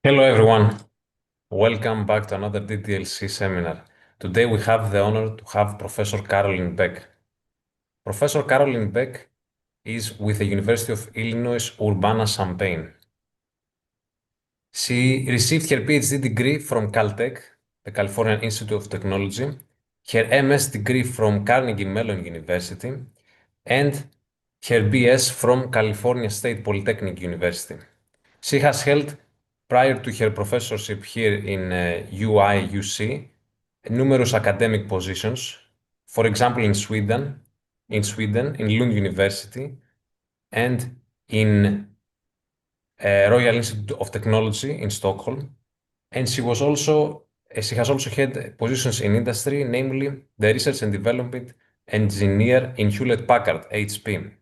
Hello everyone, welcome back to another DDLC seminar. Today we have the honor to have Professor Carolyn Beck. Professor Carolyn Beck is with the University of Illinois Urbana-Champaign. She received her PhD degree from Caltech, the California Institute of Technology, her MS degree from Carnegie Mellon University, and her BS from California State Polytechnic University. She has held, prior to her professorship here in UIUC, numerous academic positions, for example, in Lund University, and in Royal Institute of Technology in Stockholm. And she has also had positions in industry, namely the research and development engineer in Hewlett Packard, HP.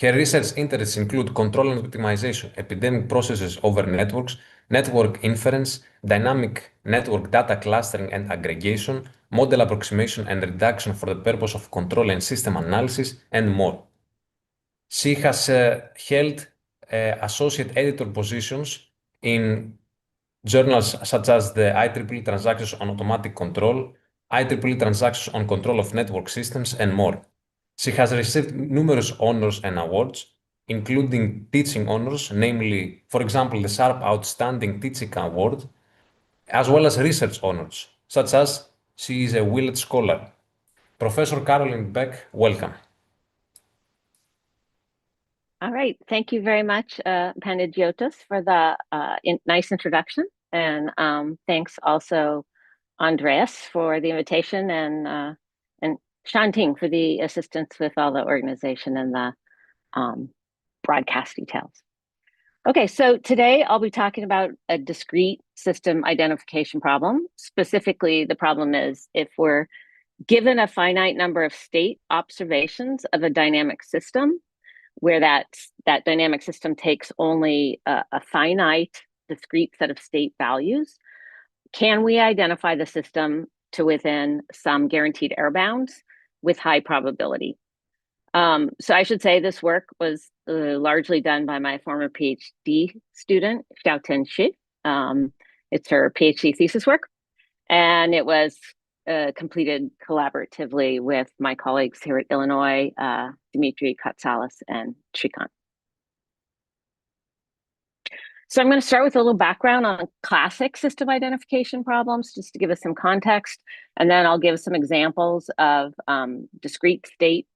Her research interests include control and optimization, epidemic processes over networks, network inference, dynamic network data clustering and aggregation, model approximation and reduction for the purpose of control and system analysis, and more. She has held associate editor positions in journals such as the IEEE Transactions on Automatic Control, IEEE Transactions on Control of Network Systems, and more. She has received numerous honors and awards, including teaching honors, namely, for example, the Sharp Outstanding Teaching Award, as well as research honors, such as she is a Willett Scholar. Professor Carolyn Beck, welcome. All right, thank you very much, Panagiotis, for the nice introduction. And thanks also, Andreas, for the invitation, and Shanting for the assistance with all the organization and the broadcast details. Okay, so today I'll be talking about a discrete system identification problem. Specifically, the problem is if we're given a finite number of state observations of a dynamic system, where that dynamic system takes only a finite discrete set of state values, can we identify the system to within some guaranteed error bounds with high probability? So I should say this work was largely done by my former PhD student, Xiaoten Shi. It's her PhD thesis work, and it was completed collaboratively with my colleagues here at Illinois, Dimitri Katsalis and Shrikant. So I'm going to start with a little background on classic system identification problems, just to give us some context, and then I'll give some examples of discrete state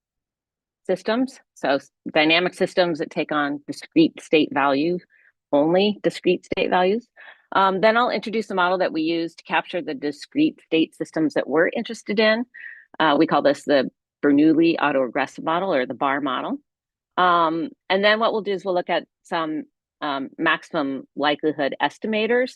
systems. So dynamic systems that take on discrete state values, only discrete state values. Then I'll introduce a model that we use to capture the discrete state systems that we're interested in. We call this the Bernoulli autoregressive model, or the BAR model. And then what we'll do is we'll look at some maximum likelihood estimators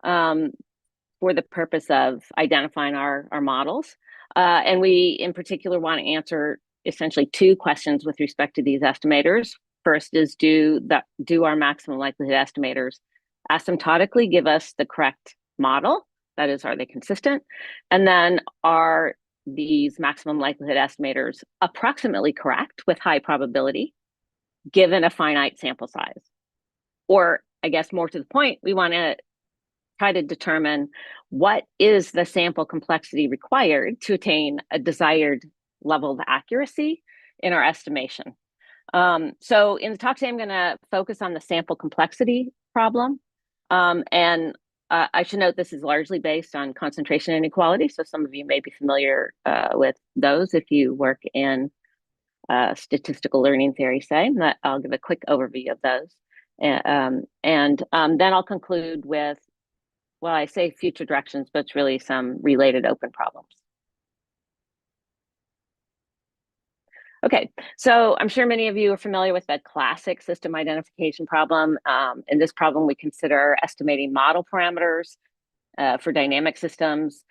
for the purpose of identifying our models. And we, in particular, want to answer essentially two questions with respect to these estimators. First is, do our maximum likelihood estimators asymptotically give us the correct model? That is, are they consistent? And then, are these maximum likelihood estimators approximately correct with high probability given a finite sample size? Or, I guess more to the point, we want to try to determine what is the sample complexity required to attain a desired level of accuracy in our estimation. So in the talk today, I'm going to focus on the sample complexity problem. And I should note this is largely based on concentration inequality. So some of you may be familiar with those if you work in statistical learning theory, say. I'll give a quick overview of those. And then I'll conclude with, well, I say future directions, but it's really some related open problems. Okay, so I'm sure many of you are familiar with the classic system identification problem. In this problem, we consider estimating model parameters for dynamic systems,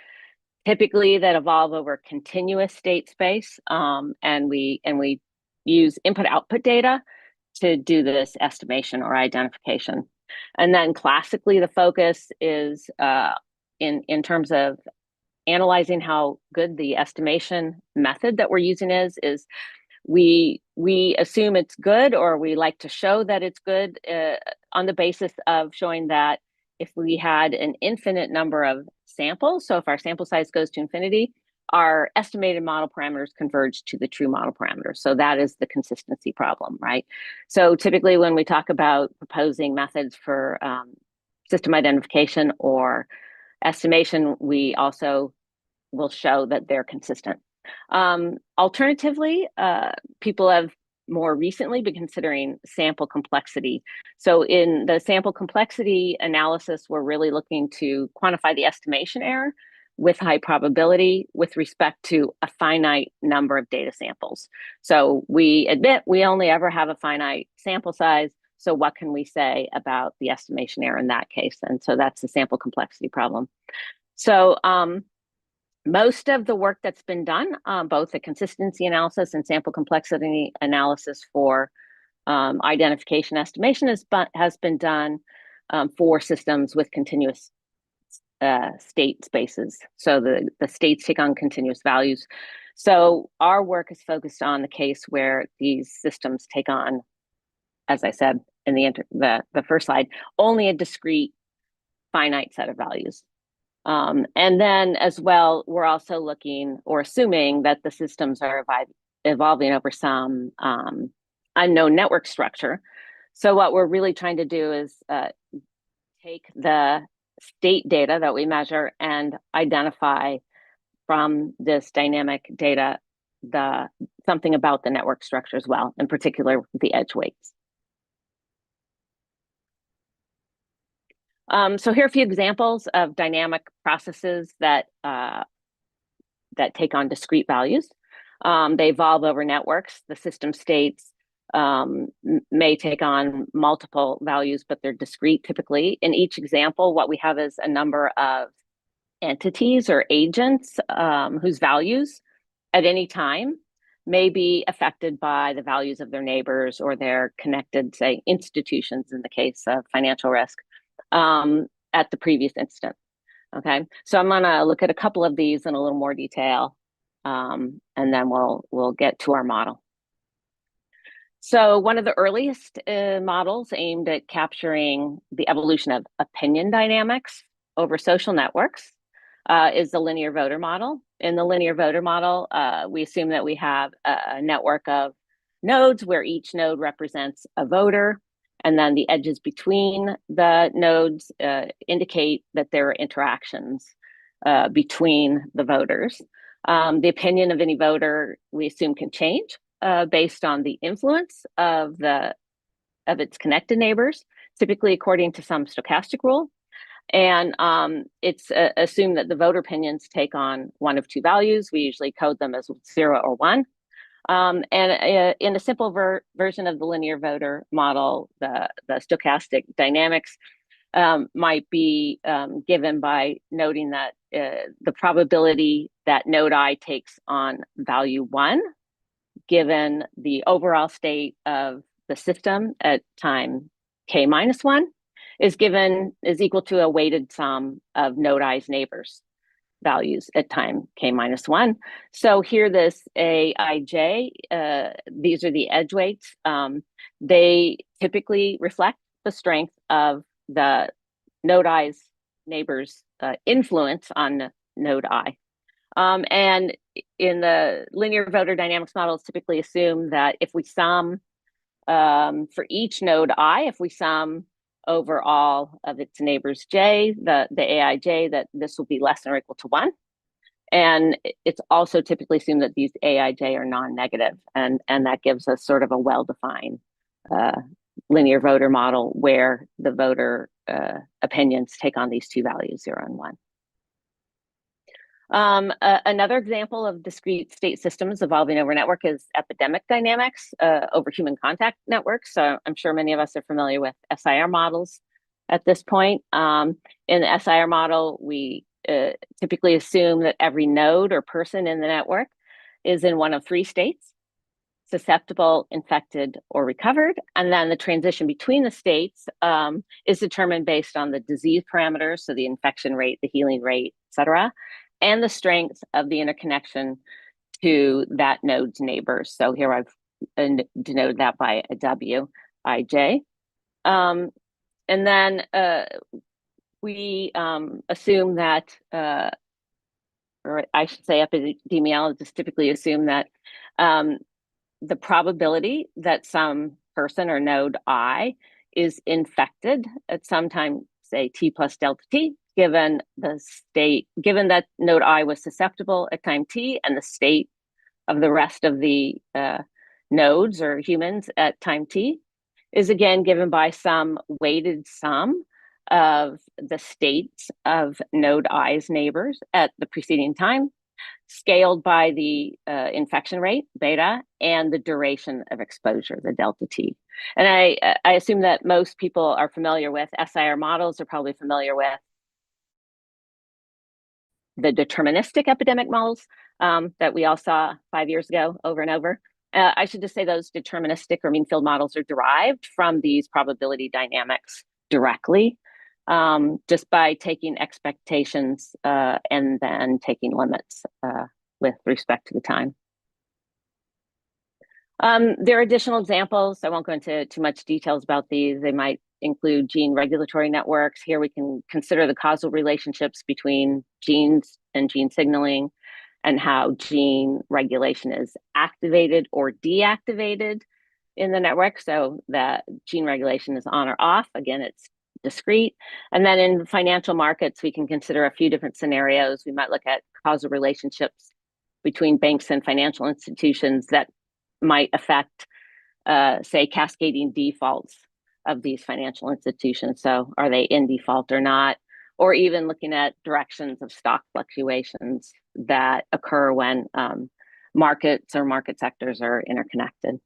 typically that evolve over continuous state space, and we use input-output data to do this estimation or identification. And then classically, the focus is in terms of analyzing how good the estimation method that we're using is we assume it's good, or we like to show that it's good on the basis of showing that if we had an infinite number of samples, so if our sample size goes to infinity, our estimated model parameters converge to the true model parameters. So that is the consistency problem, right? So typically when we talk about proposing methods for system identification or estimation, we also will show that they're consistent. Alternatively, people have more recently been considering sample complexity. So in the sample complexity analysis, we're really looking to quantify the estimation error with high probability with respect to a finite number of data samples. So we admit we only ever have a finite sample size. So what can we say about the estimation error in that case? And so that's the sample complexity problem. So most of the work that's been done, both the consistency analysis and sample complexity analysis for identification estimation has been done for systems with continuous state spaces. So the states take on continuous values. So our work is focused on the case where these systems take on, as I said in the first slide, only a discrete finite set of values. And then as well, we're also looking or assuming that the systems are evolving over some unknown network structure. So what we're really trying to do is take the state data that we measure and identify from this dynamic data something about the network structure as well, in particular the edge weights. So here are a few examples of dynamic processes that take on discrete values. They evolve over networks. The system states may take on multiple values, but they're discrete typically. In each example, what we have is a number of entities or agents whose values at any time may be affected by the values of their neighbors or their connected, say, institutions in the case of financial risk at the previous instant. Okay, so I'm gonna look at a couple of these in a little more detail, and then we'll get to our model. So one of the earliest models aimed at capturing the evolution of opinion dynamics over social networks is the linear voter model. In the linear voter model, we assume that we have a network of nodes where each node represents a voter, and then the edges between the nodes indicate that there are interactions between the voters. The opinion of any voter, we assume, can change based on the influence of its connected neighbors, typically according to some stochastic rule. And it's assumed that the voter opinions take on one of two values. We usually code them as 0 or 1. And in a simple version of the linear voter model, the stochastic dynamics might be given by noting that the probability that node I takes on value 1, given the overall state of the system at time k minus 1, is equal to a weighted sum of node I's neighbors values at time k minus 1. So here this Aij, these are the edge weights. They typically reflect the strength of the node I's neighbors' influence on node I. And in the linear voter dynamics models typically assume that if we sum for each node I, if we sum over all of its neighbors j, the Aij, that this will be less than or equal to 1. And it's also typically assumed that these Aij are non-negative, and that gives us sort of a well-defined linear voter model where the voter opinions take on these two values, 0 and 1. Another example of discrete state systems evolving over network is epidemic dynamics over human contact networks. So I'm sure many of us are familiar with SIR models at this point. In the SIR model, we typically assume that every node or person in the network is in one of 3 states: susceptible, infected, or recovered. And then the transition between the states is determined based on the disease parameters, so the infection rate, the healing rate, et cetera, and the strength of the interconnection to that node's neighbors. So here I've denoted that by a W, ij. And then we assume that, or I should say epidemiologists typically assume that the probability that some person or node I is infected at some time, say t plus delta t, given that node I was susceptible at time t and the state of the rest of the nodes or humans at time t, is again given by some weighted sum of the states of node I's neighbors at the preceding time, scaled by the infection rate, beta, and the duration of exposure, the delta t. And I assume that most people are familiar with SIR models, are probably familiar with the deterministic epidemic models that we all saw 5 years ago over and over. I should just say those deterministic or mean field models are derived from these probability dynamics directly, just by taking expectations and then taking limits with respect to the time. There are additional examples. I won't go into too much details about these. They might include gene regulatory networks. Here we can consider the causal relationships between genes and gene signaling and how gene regulation is activated or deactivated in the network. So that gene regulation is on or off. Again, it's discrete. And then in financial markets, we can consider a few different scenarios. We might look at causal relationships between banks and financial institutions that might affect, say, cascading defaults of these financial institutions. So are they in default or not? Or even looking at directions of stock fluctuations that occur when markets or market sectors are interconnected.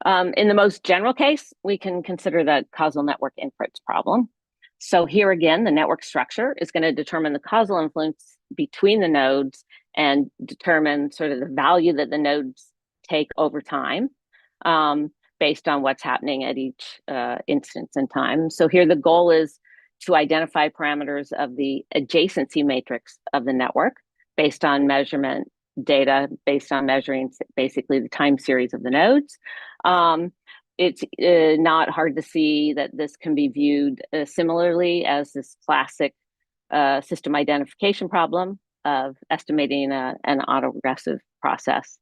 In the most general case, we can consider the causal network inference problem. So here again, the network structure is going to determine the causal influence between the nodes and determine sort of the value that the nodes take over time based on what's happening at each instance in time. So here the goal is to identify parameters of the adjacency matrix of the network based on measurement data, based on measuring basically the time series of the nodes. It's not hard to see that this can be viewed similarly as this classic system identification problem of estimating an autoregressive process.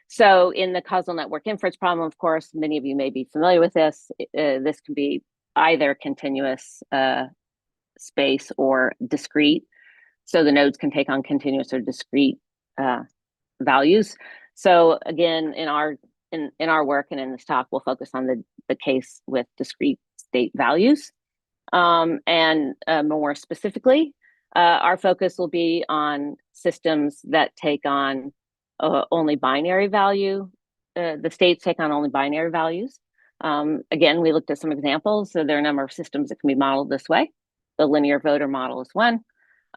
So in the causal network inference problem, of course, many of you may be familiar with this. This can be either continuous space or discrete. So the nodes can take on continuous or discrete values. So again, in our work and in this talk, we'll focus on the case with discrete state values. And more specifically, our focus will be on systems that take on only binary value. The states take on only binary values. Again, we looked at some examples. So there are a number of systems that can be modeled this way. The linear voter model is one.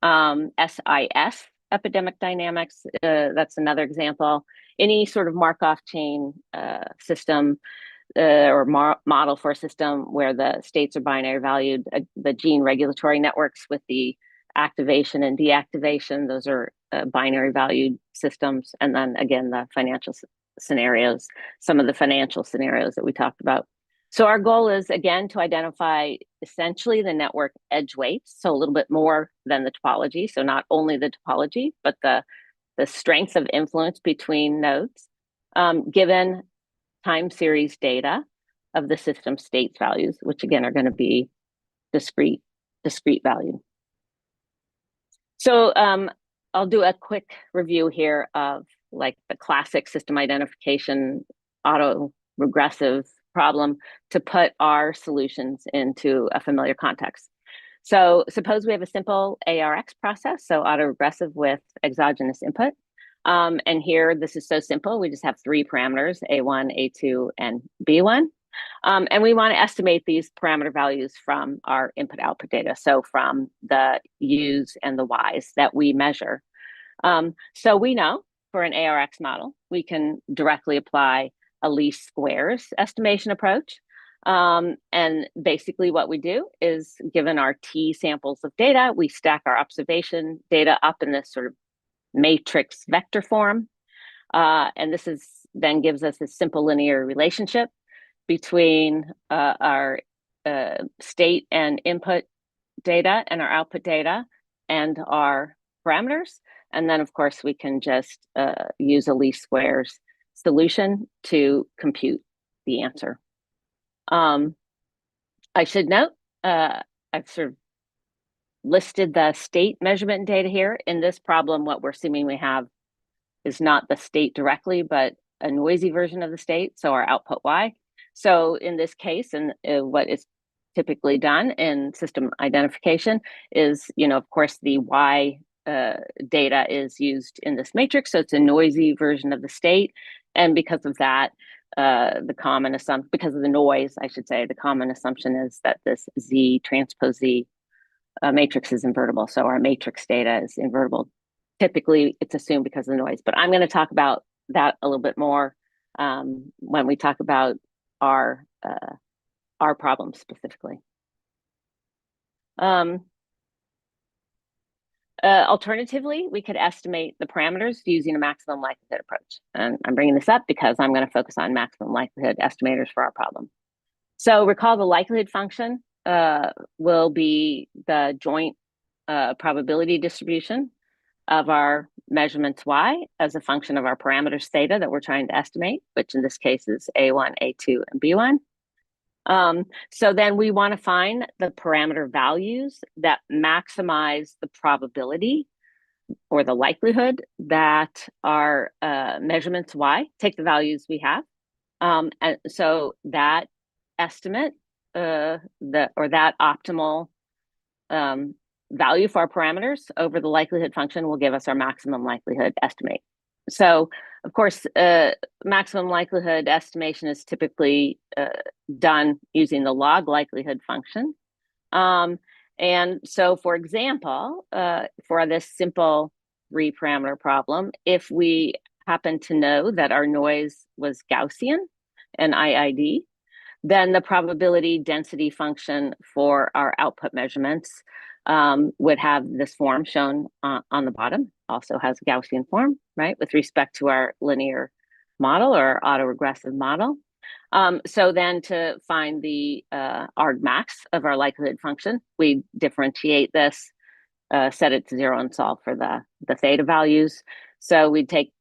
SIS, epidemic dynamics, that's another example. Any sort of Markov chain system or model for a system where the states are binary valued, the gene regulatory networks with the activation and deactivation, those are binary valued systems. And then again, the financial scenarios, some of the financial scenarios that we talked about. So our goal is, again, to identify essentially the network edge weights, so a little bit more than the topology. So not only the topology, but the strength of influence between nodes, given time series data of the system states values, which again are going to be discrete value. So I'll do a quick review here of like the classic system identification auto-regressive problem to put our solutions into a familiar context. So suppose we have a simple ARX process, so autoregressive with exogenous input. And here, this is so simple. We just have 3 parameters, A1, A2, and B1. And we want to estimate these parameter values from our input-output data, so from the U's and the Y's that we measure. So we know for an ARX model, we can directly apply a least squares estimation approach. And basically what we do is, given our T samples of data, we stack our observation data up in this sort of matrix vector form. And this then gives us a simple linear relationship between our state and input data and our output data and our parameters. And then, of course, we can just use a least squares solution to compute the answer. I should note, I've sort of listed the state measurement data here. In this problem, what we're assuming we have is not the state directly, but a noisy version of the state, so our output Y. So in this case, and what is typically done in system identification is, of course, the Y data is used in this matrix, so it's a noisy version of the state. And because of that, the common assumption, because of the noise, I should say, the common assumption is that this Z transpose Z matrix is invertible. So our matrix data is invertible. Typically, it's assumed because of the noise, but I'm going to talk about that a little bit more when we talk about our problem specifically. Alternatively, we could estimate the parameters using a maximum likelihood approach. And I'm bringing this up because I'm going to focus on maximum likelihood estimators for our problem. So recall the likelihood function will be the joint probability distribution of our measurements Y as a function of our parameters theta that we're trying to estimate, which in this case is A1, A2, and B1. So then we want to find the parameter values that maximize the probability or the likelihood that our measurements Y take the values we have. And so that estimate, that optimal value for our parameters over the likelihood function will give us our maximum likelihood estimate. So, of course, maximum likelihood estimation is typically done using the log likelihood function. And so, for example, for this simple 3-parameter problem, if we happen to know that our noise was Gaussian and IID, then the probability density function for our output measurements would have this form shown on the bottom, also has a Gaussian form, right, with respect to our linear model or autoregressive model. So then to find the argmax of our likelihood function, we differentiate this, set it to 0 and solve for the theta values. So we take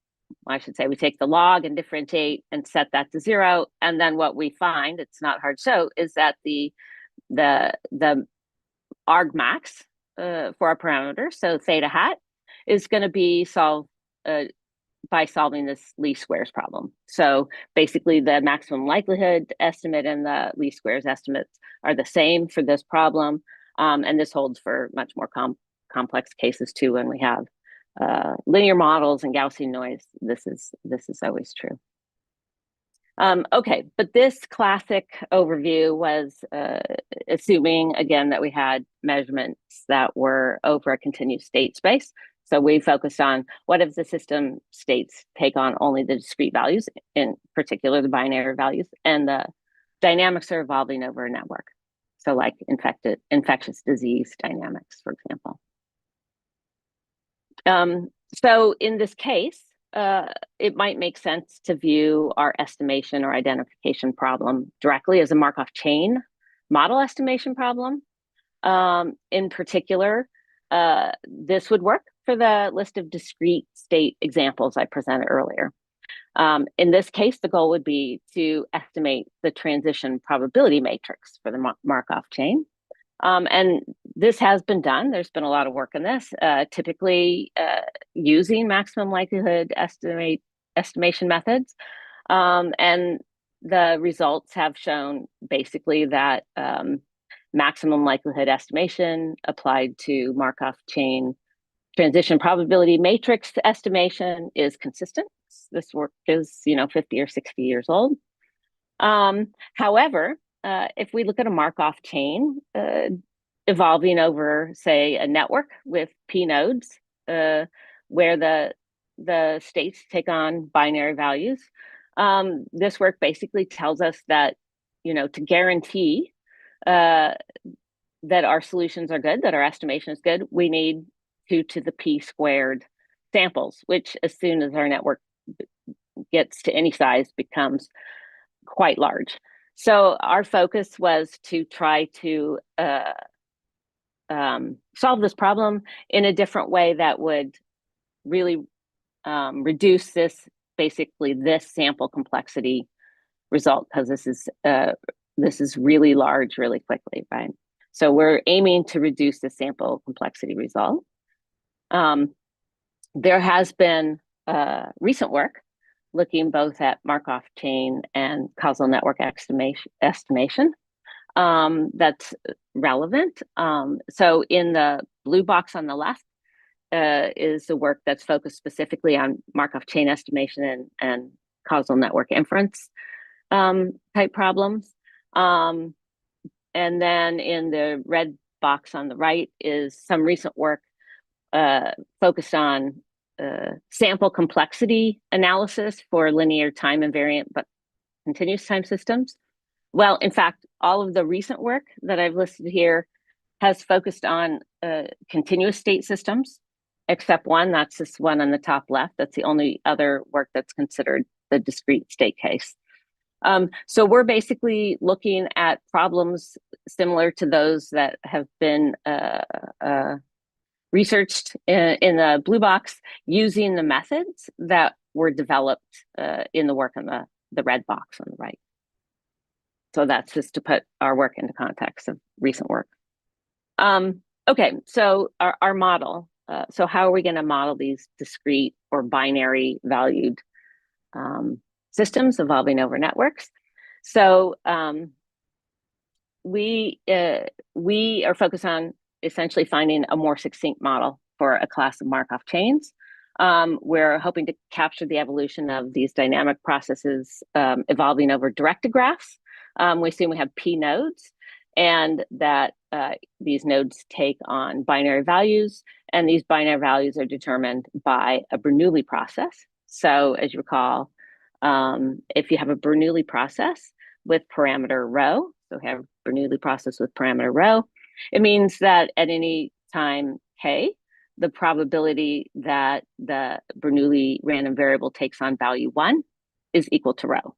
the log and differentiate and set that to 0. And then what we find, it's not hard to show, is that the argmax for our parameter, so theta hat, is going to be solved by solving this least squares problem. So basically the maximum likelihood estimate and the least squares estimates are the same for this problem. And this holds for much more complex cases too, when we have linear models and Gaussian noise. This is always true. Okay, but this classic overview was assuming, again, that we had measurements that were over a continuous state space. So we focused on what if the system states take on only the discrete values, in particular the binary values, and the dynamics are evolving over a network. So like infectious disease dynamics, for example. So in this case, it might make sense to view our estimation or identification problem directly as a Markov chain model estimation problem. In particular, this would work for the list of discrete state examples I presented earlier. In this case, the goal would be to estimate the transition probability matrix for the Markov chain. And this has been done. There's been a lot of work in this, typically using maximum likelihood estimation methods. And the results have shown basically that maximum likelihood estimation applied to Markov chain transition probability matrix estimation is consistent. This work is, 50 or 60 years old. However, if we look at a Markov chain evolving over, say, a network with P nodes, where the states take on binary values, this work basically tells us that to guarantee that our solutions are good, that our estimation is good, we need 2 to the p squared samples, which as soon as our network gets to any size becomes quite large. So our focus was to try to solve this problem in a different way that would really reduce this sample complexity result, because this is really large really quickly, right? So we're aiming to reduce the sample complexity result. There has been recent work looking both at Markov chain and causal network estimation that's relevant. So in the blue box on the left is the work that's focused specifically on Markov chain estimation and causal network inference type problems. And then in the red box on the right is some recent work focused on sample complexity analysis for linear time invariant but continuous time systems. Well, in fact, all of the recent work that I've listed here has focused on continuous state systems, except one, that's this one on the top left. That's the only other work that's considered the discrete state case. So we're basically looking at problems similar to those that have been researched in the blue box using the methods that were developed in the work on the red box on the right. So that's just to put our work into context of recent work. Okay, so our model. So how are we going to model these discrete or binary valued systems evolving over networks? So we are focused on essentially finding a more succinct model for a class of Markov chains. We're hoping to capture the evolution of these dynamic processes evolving over directed graphs. We assume we have p nodes, and that these nodes take on binary values, and these binary values are determined by a Bernoulli process. So as you recall, if you have a Bernoulli process with parameter rho, so we have a Bernoulli process with parameter rho, it means that at any time k, the probability that the Bernoulli random variable takes on value 1 is equal to rho.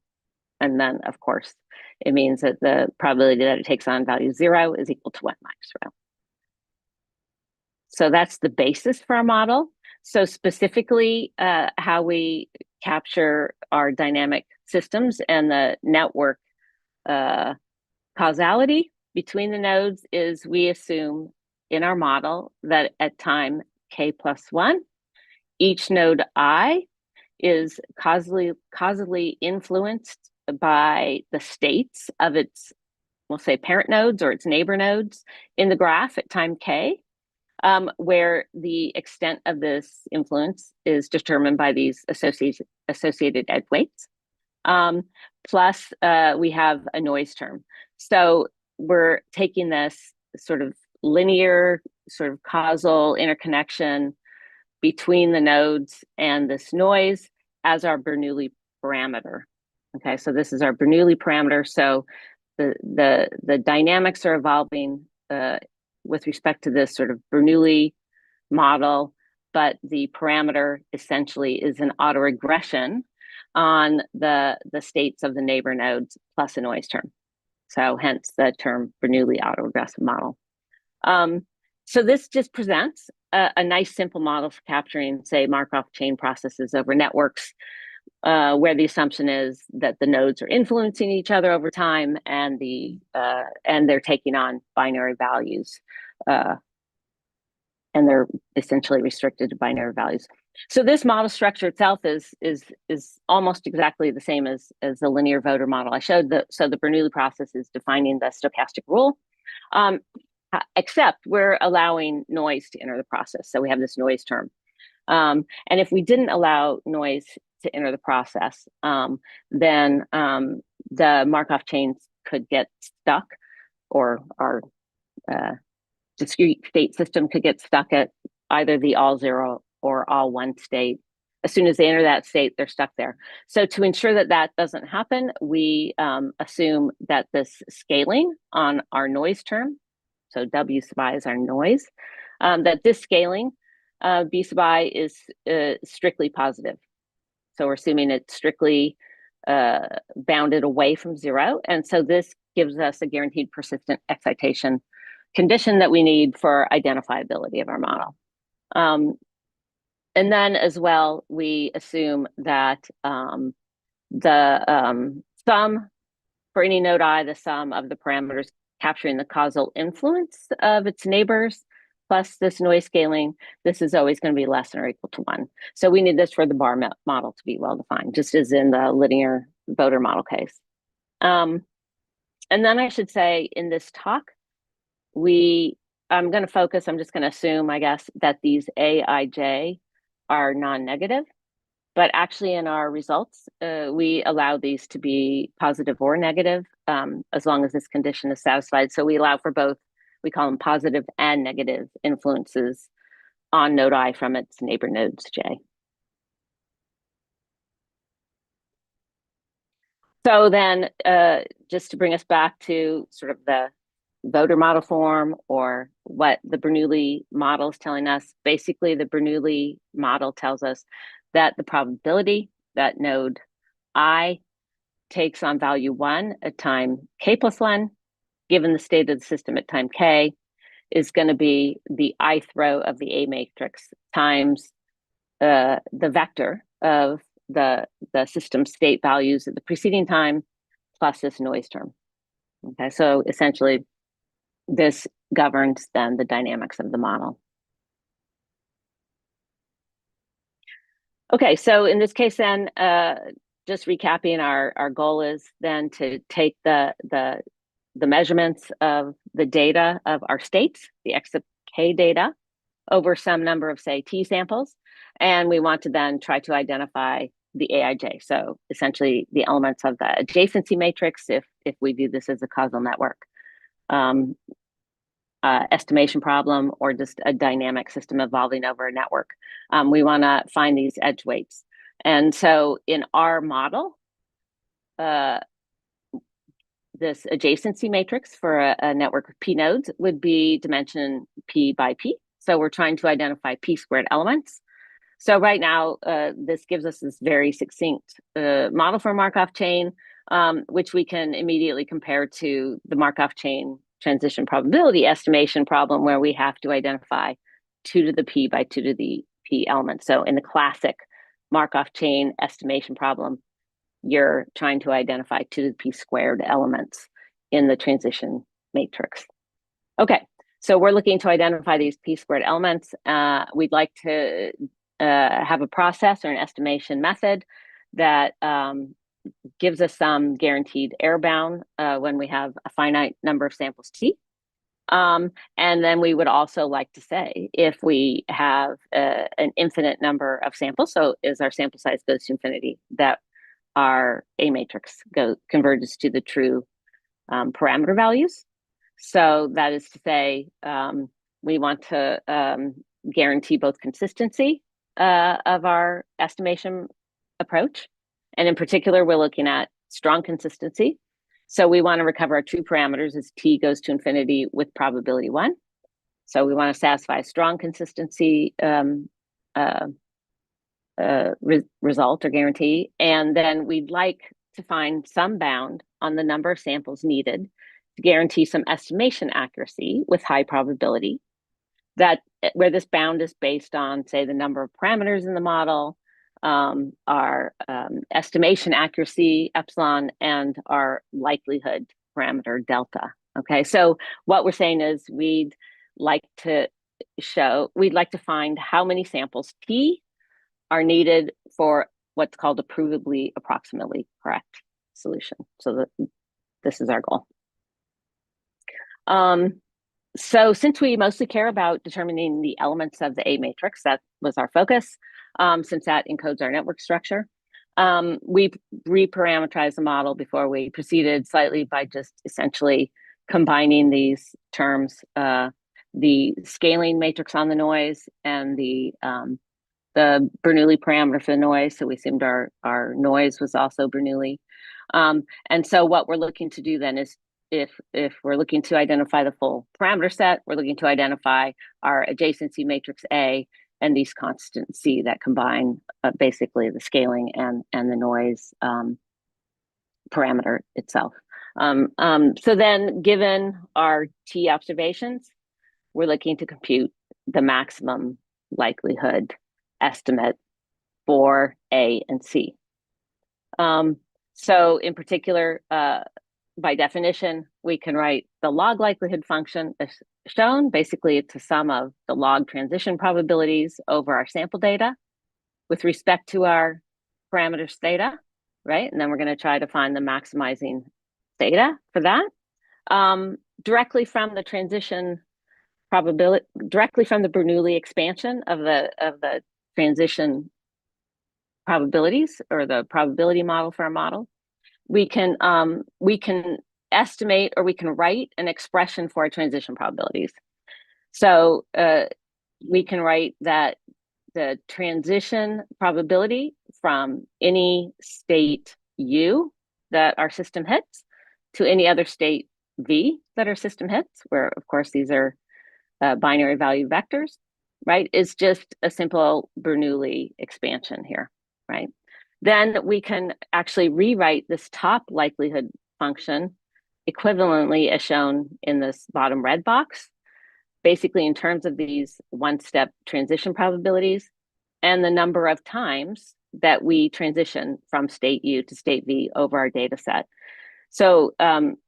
And then, of course, it means that the probability that it takes on value 0 is equal to 1 minus rho. So that's the basis for our model. So specifically, how we capture our dynamic systems and the network causality between the nodes is we assume in our model that at time k plus 1, each node I is causally influenced by the states of its, we'll say, parent nodes or its neighbor nodes in the graph at time k, where the extent of this influence is determined by these associated edge weights. Plus, we have a noise term. So we're taking this sort of linear, sort of causal interconnection between the nodes and this noise as our Bernoulli parameter. Okay, so this is our Bernoulli parameter. So the dynamics are evolving with respect to this sort of Bernoulli model, but the parameter essentially is an autoregression on the states of the neighbor nodes plus a noise term. So hence the term Bernoulli autoregressive model. So this just presents a nice simple model for capturing, say, Markov chain processes over networks, where the assumption is that the nodes are influencing each other over time, and they're taking on binary values, and they're essentially restricted to binary values. So this model structure itself is almost exactly the same as the linear voter model I showed. So the Bernoulli process is defining the stochastic rule, except we're allowing noise to enter the process. So we have this noise term. And if we didn't allow noise to enter the process, then the Markov chains could get stuck, or our discrete state system could get stuck at either the all 0 or all 1 state as soon as they enter that state, they're stuck there. So to ensure that that doesn't happen, we assume that this scaling on our noise term, so W sub I is our noise, that this scaling B sub I is strictly positive. So we're assuming it's strictly bounded away from 0. And so this gives us a guaranteed persistent excitation condition that we need for identifiability of our model. And then as well, we assume that the sum for any node I, the sum of the parameters capturing the causal influence of its neighbors plus this noise scaling, this is always going to be less than or equal to 1. So we need this for the bar model to be well defined, just as in the linear voter model case. And then I should say in this talk, I'm going to focus, I'm just going to assume, I guess, that these Aij are non-negative, but actually in our results, we allow these to be positive or negative as long as this condition is satisfied. So we allow for both, we call them positive and negative influences on node I from its neighbor nodes J. So then just to bring us back to sort of the voter model form or what the Bernoulli model is telling us, basically the Bernoulli model tells us that the probability that node I takes on value 1 at time k plus 1, given the state of the system at time k, is going to be the ith row of the A matrix times the vector of the system state values at the preceding time plus this noise term. Okay, so essentially this governs then the dynamics of the model. Okay, so in this case then, just recapping, our goal is then to take the measurements of the data of our states, the x sub k data, over some number of, say, t samples, and we want to then try to identify the Aij. So essentially the elements of the adjacency matrix, if we view this as a causal network. Estimation problem or just a dynamic system evolving over a network. We want to find these edge weights. And so in our model, this adjacency matrix for a network of p nodes would be dimension p by p. So we're trying to identify p squared elements. So right now, this gives us this very succinct model for a Markov chain, which we can immediately compare to the Markov chain transition probability estimation problem, where we have to identify 2 to the p by 2 to the p elements. So in the classic Markov chain estimation problem, you're trying to identify 2 to the p squared elements in the transition matrix. Okay, so we're looking to identify these p squared elements. We'd like to have a process or an estimation method that gives us some guaranteed error bound when we have a finite number of samples t. And then we would also like to say, if we have an infinite number of samples, so as our sample size goes to infinity, that our A matrix converges to the true parameter values. So that is to say, we want to guarantee both consistency of our estimation approach. And in particular, we're looking at strong consistency. So we want to recover our true parameters as t goes to infinity with probability 1. So we want to satisfy strong consistency result or guarantee. And then we'd like to find some bound on the number of samples needed to guarantee some estimation accuracy with high probability, that where this bound is based on, say, the number of parameters in the model, our estimation accuracy epsilon, and our likelihood parameter delta. Okay, so what we're saying is we'd like to find how many samples t are needed for what's called a provably approximately correct solution. So this is our goal. So since we mostly care about determining the elements of the A matrix, that was our focus, since that encodes our network structure, we reparameterized the model before we proceeded slightly by just essentially combining these terms, the scaling matrix on the noise and the the Bernoulli parameter for the noise. So we assumed our noise was also Bernoulli. And so what we're looking to do then is if we're looking to identify the full parameter set, we're looking to identify our adjacency matrix A and these constants C that combine basically the scaling and the noise parameter itself. So then given our T observations, we're looking to compute the maximum likelihood estimate for A and C. So in particular, by definition, we can write the log likelihood function as shown. Basically, it's a sum of the log transition probabilities over our sample data with respect to our parameters theta, right? And then we're going to try to find the maximizing theta for that. Directly from the transition probability, directly from the Bernoulli expansion of the transition probabilities or the probability model for our model, we can estimate or we can write an expression for our transition probabilities. So we can write that the transition probability from any state U that our system hits to any other state V that our system hits, where of course these are binary value vectors, right, is just a simple Bernoulli expansion here, right? Then we can actually rewrite this top likelihood function equivalently as shown in this bottom red box, basically in terms of these one-step transition probabilities and the number of times that we transition from state U to state V over our data set. So,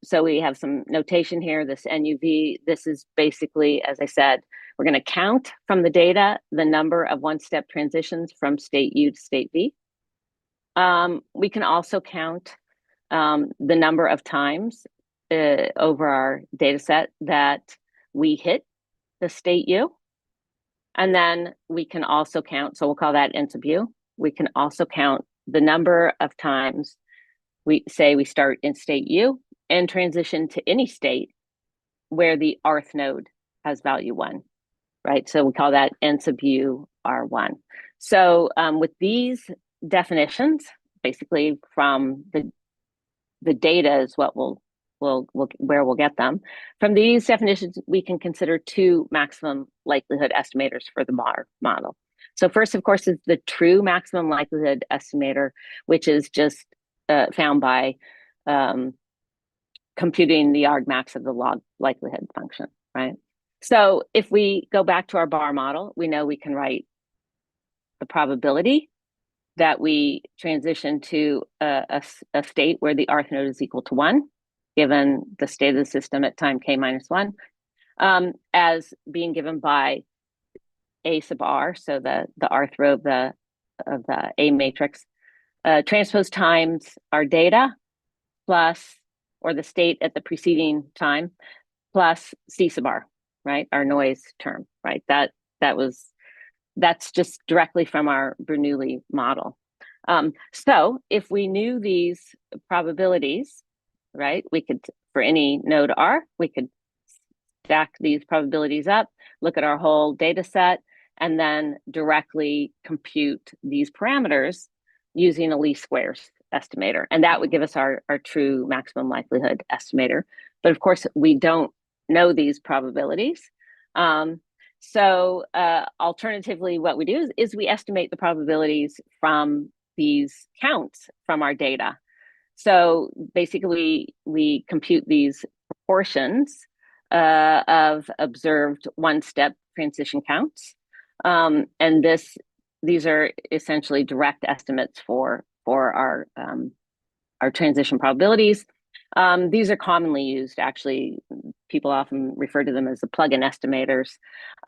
so we have some notation here, this NUV, this is basically, as I said, we're going to count from the data the number of one-step transitions from state U to state V. We can also count the number of times over our data set that we hit the state U. And then we can also count, so we'll call that N sub U. We can also count the number of times we say we start in state U and transition to any state where the rth node has value 1, right? So we call that N sub U R1. So with these definitions, basically from the data is what where we'll get them. From these definitions, we can consider two maximum likelihood estimators for the model. So first, of course, is the true maximum likelihood estimator, which is just found by computing the argmax of the log likelihood function, right? So if we go back to our bar model, we know we can write the probability that we transition to a state where the rth node is equal to 1, given the state of the system at time k minus 1, as being given by A sub r, so the rth row of the A matrix, transpose times our data plus, or the state at the preceding time, plus C sub r, right? Our noise term, right? That's just directly from our Bernoulli model. So if we knew these probabilities, right, we could, for any node R, we could stack these probabilities up, look at our whole data set, and then directly compute these parameters using a least squares estimator. And that would give us our true maximum likelihood estimator. But of course, we don't know these probabilities. So alternatively, what we do is we estimate the probabilities from these counts from our data. So basically, we compute these proportions of observed one-step transition counts. And these are essentially direct estimates for our transition probabilities. These are commonly used, actually. People often refer to them as the plug-in estimators.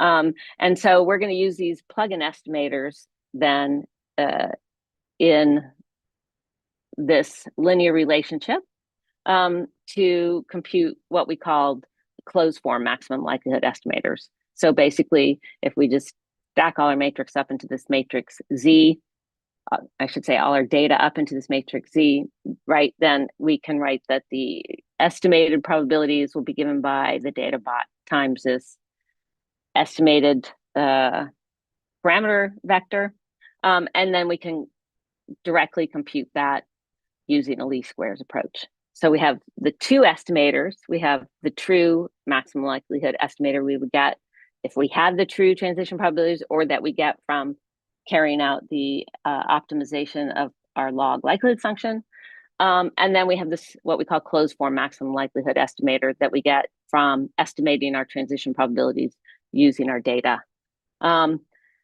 And so we're going to use these plug-in estimators then in this linear relationship to compute what we called closed form maximum likelihood estimators. So basically, if we just stack all our matrix up into this matrix Z, I should say all our data up into this matrix Z, right, then we can write that the estimated probabilities will be given by the data bot times this estimated parameter vector, And then we can directly compute that using a least squares approach. So we have the two estimators. We have the true maximum likelihood estimator we would get if we had the true transition probabilities, or that we get from carrying out the optimization of our log likelihood function. And then we have this, what we call closed form maximum likelihood estimator, that we get from estimating our transition probabilities using our data.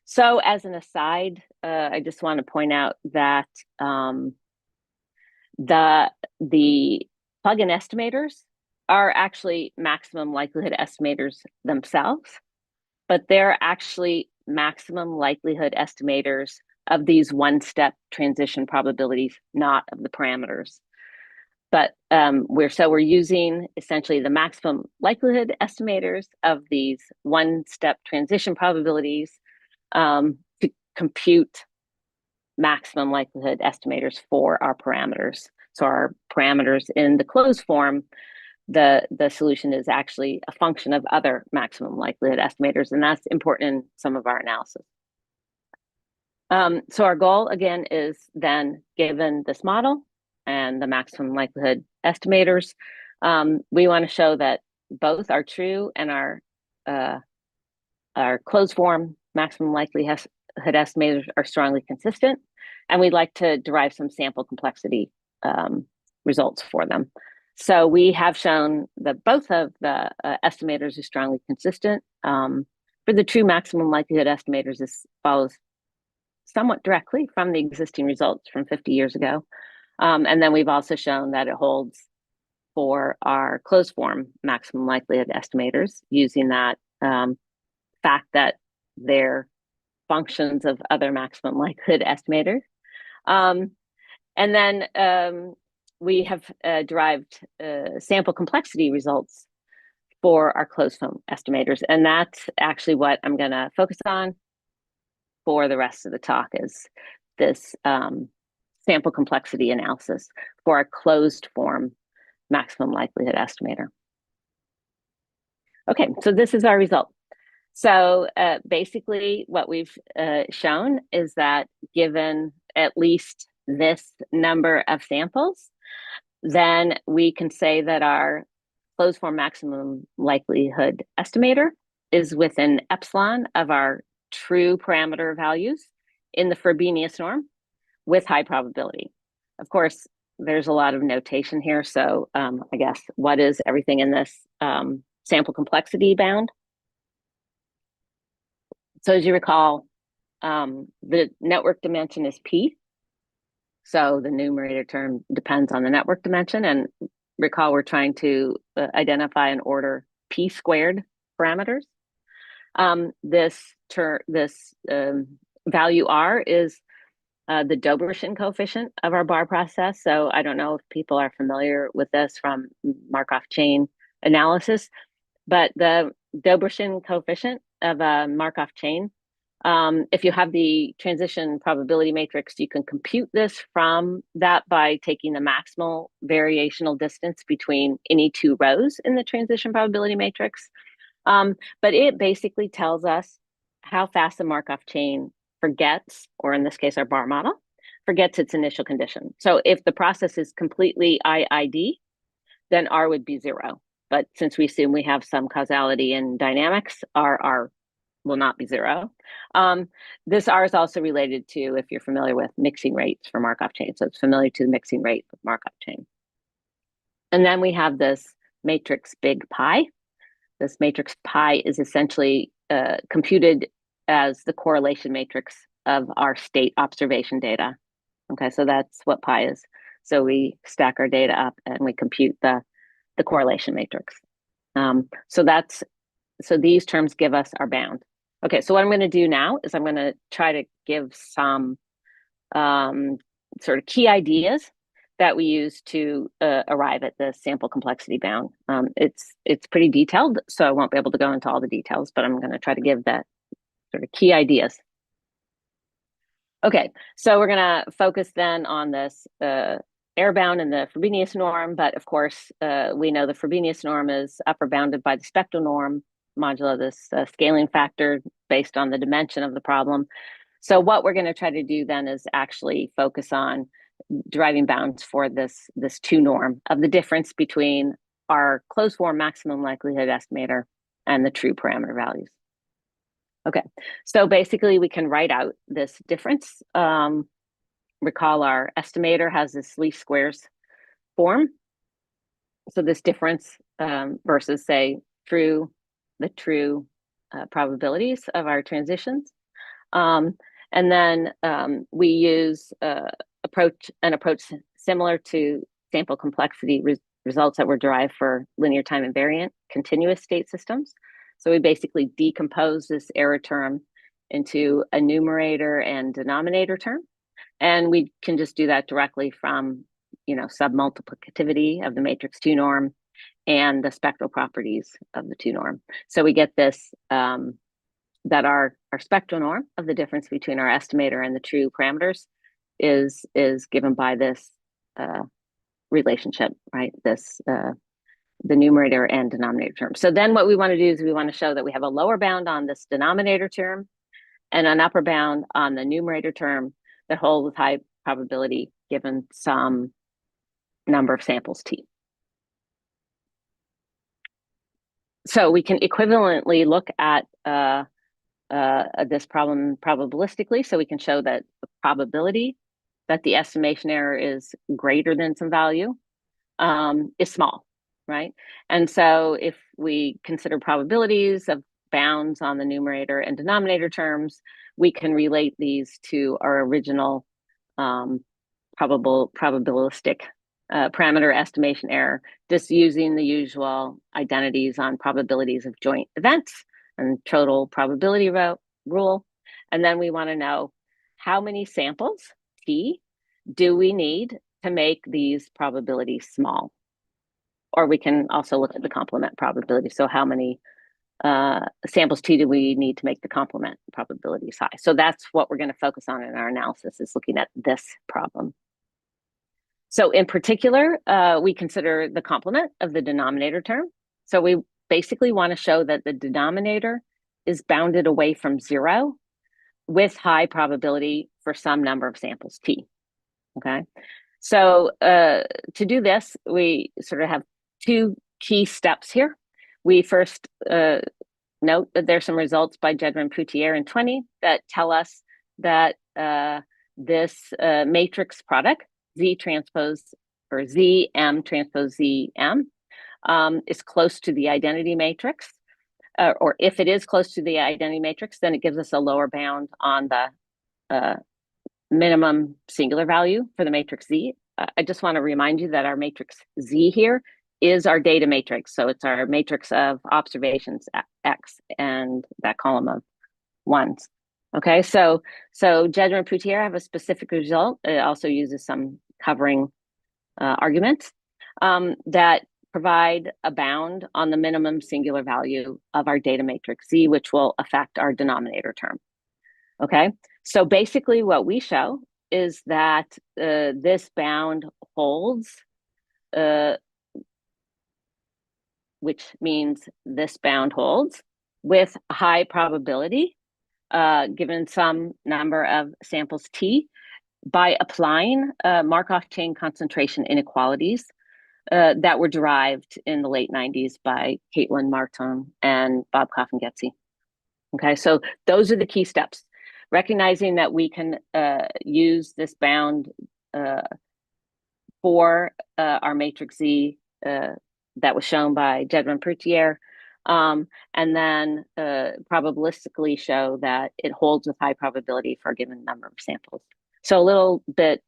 So as an aside, I just want to point out that the plug-in estimators are actually maximum likelihood estimators themselves, but they're actually maximum likelihood estimators of these one-step transition probabilities, not of the parameters. But we're using essentially the maximum likelihood estimators of these one-step transition probabilities to compute maximum likelihood estimators for our parameters. So our parameters in the closed form, the solution is actually a function of other maximum likelihood estimators, and that's important in some of our analysis. So our goal, again, is then, given this model and the maximum likelihood estimators, we want to show that both our true and our closed form maximum likelihood estimators are strongly consistent, and we'd like to derive some sample complexity results for them. So we have shown that both of the estimators are strongly consistent. For the true maximum likelihood estimators, this follows somewhat directly from the existing results from 50 years ago. And then we've also shown that it holds for our closed form maximum likelihood estimators, using that fact that they're functions of other maximum likelihood estimators. And then we have derived sample complexity results for our closed form estimators. And that's actually what I'm going to focus on for the rest of the talk, is this sample complexity analysis for our closed form maximum likelihood estimator. Okay, so this is our result. So basically what we've shown is that given at least this number of samples, then we can say that our closed form maximum likelihood estimator is within epsilon of our true parameter values in the Frobenius norm with high probability. Of course, there's a lot of notation here. So I guess, what is everything in this sample complexity bound? So as you recall, the network dimension is P. So the numerator term depends on the network dimension. And recall, we're trying to identify and order P squared parameters. This value R is the Dobrashin coefficient of our bar process. So I don't know if people are familiar with this from Markov chain analysis, but the Dobrashin coefficient of a Markov chain, if you have the transition probability matrix, you can compute this from that by taking the maximal variational distance between any two rows in the transition probability matrix. But it basically tells us how fast the Markov chain forgets, or in this case, our bar model, forgets its initial condition. So if the process is completely IID, then R would be 0. But since we assume we have some causality in dynamics, R will not be 0. This R is also related to, if you're familiar with mixing rates for Markov chain. So it's familiar to the mixing rate of Markov chain. And then we have this matrix big pi. This matrix pi is essentially computed as the correlation matrix of our state observation data. Okay, so that's what pi is. So we stack our data up and we compute the correlation matrix. So these terms give us our bound. Okay, so what I'm going to do now is I'm going to try to give some sort of key ideas that we use to arrive at the sample complexity bound. It's pretty detailed, so I won't be able to go into all the details, but I'm going to try to give that sort of key ideas. Okay, so we're going to focus then on this error bound and the Frobenius norm, but of course, we know the Frobenius norm is upper bounded by the spectral norm modulo this scaling factor based on the dimension of the problem. So what we're going to try to do then is actually focus on deriving bounds for this 2 norm of the difference between our closed form maximum likelihood estimator and the true parameter values. Okay, so basically we can write out this difference. Recall our estimator has this least squares form. So this difference versus, say, the true probabilities of our transitions. And then we use an approach similar to sample complexity results that were derived for linear time invariant continuous state systems. So we basically decompose this error term into a numerator and denominator term. And we can just do that directly from, submultiplicativity of the matrix 2 norm and the spectral properties of the 2 norm. So we get this, that our spectral norm of the difference between our estimator and the true parameters is given by this relationship, right? This, the numerator and denominator term. So then what we want to do is we want to show that we have a lower bound on this denominator term and an upper bound on the numerator term that hold with high probability given some number of samples t. So we can equivalently look at this problem probabilistically. So we can show that the probability that the estimation error is greater than some value is small, right? And so if we consider probabilities of bounds on the numerator and denominator terms, we can relate these to our original probabilistic parameter estimation error, just using the usual identities on probabilities of joint events and total probability rule. And then we want to know how many samples, t, do we need to make these probabilities small? Or we can also look at the complement probability. So how many samples t do we need to make the complement probabilities high? So that's what we're going to focus on in our analysis, is looking at this problem. So in particular, we consider the complement of the denominator term. So we basically want to show that the denominator is bounded away from 0 with high probability for some number of samples t, okay? So to do this, we sort of have 2 key steps here. We first note that there's some results by Jedron-Poutier in 20 that tell us that this matrix product, Z transpose or ZM transpose ZM, is close to the identity matrix. Or if it is close to the identity matrix, then it gives us a lower bound on the minimum singular value for the matrix Z. I just want to remind you that our matrix Z here is our data matrix. So it's our matrix of observations X and that column of ones. Okay, so Jedron-Poutier have a specific result. It also uses some covering arguments that provide a bound on the minimum singular value of our data matrix Z, which will affect our denominator term. Okay, so basically what we show is that this bound holds, which means this bound holds with high probability given some number of samples t by applying Markov chain concentration inequalities that were derived in the late 90s by Caitlin Martin and Bob Coffin-Getzy. Okay, so those are the key steps. Recognizing that we can use this bound for our matrix Z that was shown by Jedron-Poutier, and then probabilistically show that it holds with high probability for a given number of samples. So a little bit